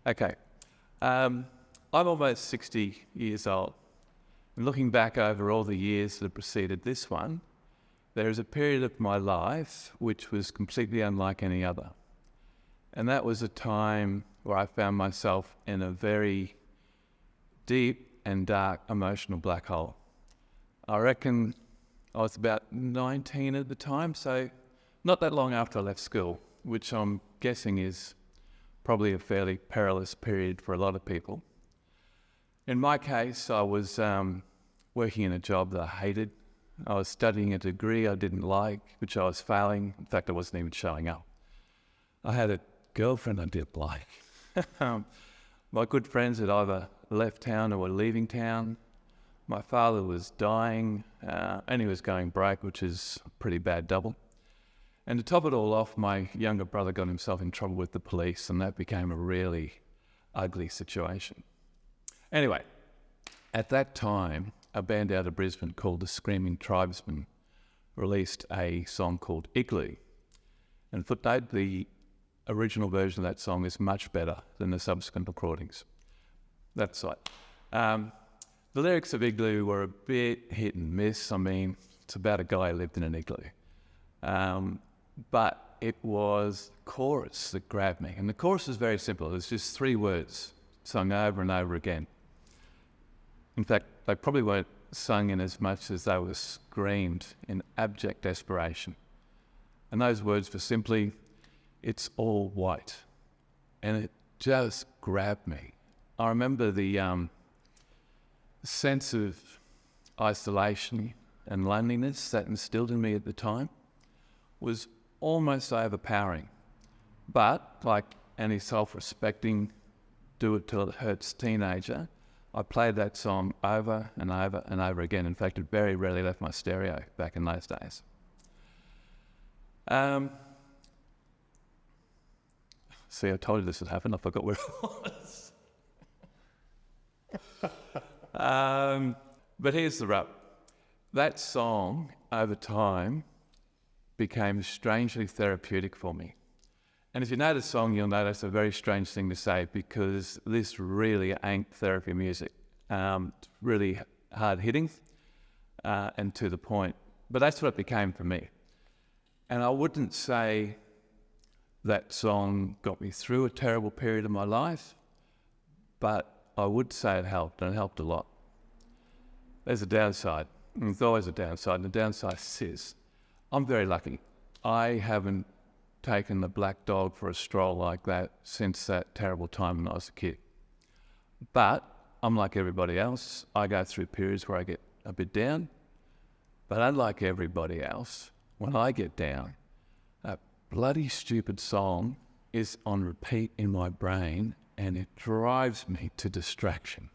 Okay. I'm almost 60 years old. And looking back over all the years that preceded this one, there is a period of my life which was completely unlike any other. And that was a time where I found myself in a very deep and dark emotional black hole. I reckon I was about 19 at the time, so not that long after I left school, which I'm guessing is probably a fairly perilous period for a lot of people. In my case, I was working in a job that I hated. I was studying a degree I didn't like, which I was failing. In fact, I wasn't even showing up. I had a girlfriend I didn't like. My good friends had either left town or were leaving town. My father was dying, and he was going broke, which is a pretty bad double. And to top it all off, my younger brother got himself in trouble with the police, and that became a really ugly situation. Anyway, at that time, a band out of Brisbane called the Screaming Tribesmen released a song called Igloo. And footnote, the original version of that song is much better than the subsequent recordings. That's right. The lyrics of Igloo were a bit hit and miss. I mean, it's about a guy who lived in an igloo. But it was the chorus that grabbed me. And the chorus is very simple. It's just 3 words sung over and over again. In fact, they probably weren't sung in as much as they were screamed in abject desperation. And those words were simply, "It's all white." And it just grabbed me. I remember the sense of isolation and loneliness that instilled in me at the time was almost overpowering. But, like any self-respecting, do-it-till-it-hurts teenager, I played that song over and over and over again. In fact, it very rarely left my stereo back in those days. See, I told you this would happen. I forgot where it was. But here's the rub. That song, over time, became strangely therapeutic for me. And if you know the song, you'll notice a very strange thing to say, because this really ain't therapy music. It's really hard-hitting and to the point. But that's what it became for me. And I wouldn't say that song got me through a terrible period of my life, but I would say it helped, and it helped a lot. There's a downside. There's always a downside, and the downside is I'm very lucky. I haven't taken the black dog for a stroll like that since that terrible time when I was a kid. But I'm like everybody else. I go through periods where I get a bit down. But unlike everybody else, when I get down, a bloody stupid song is on repeat in my brain, and it drives me to distraction.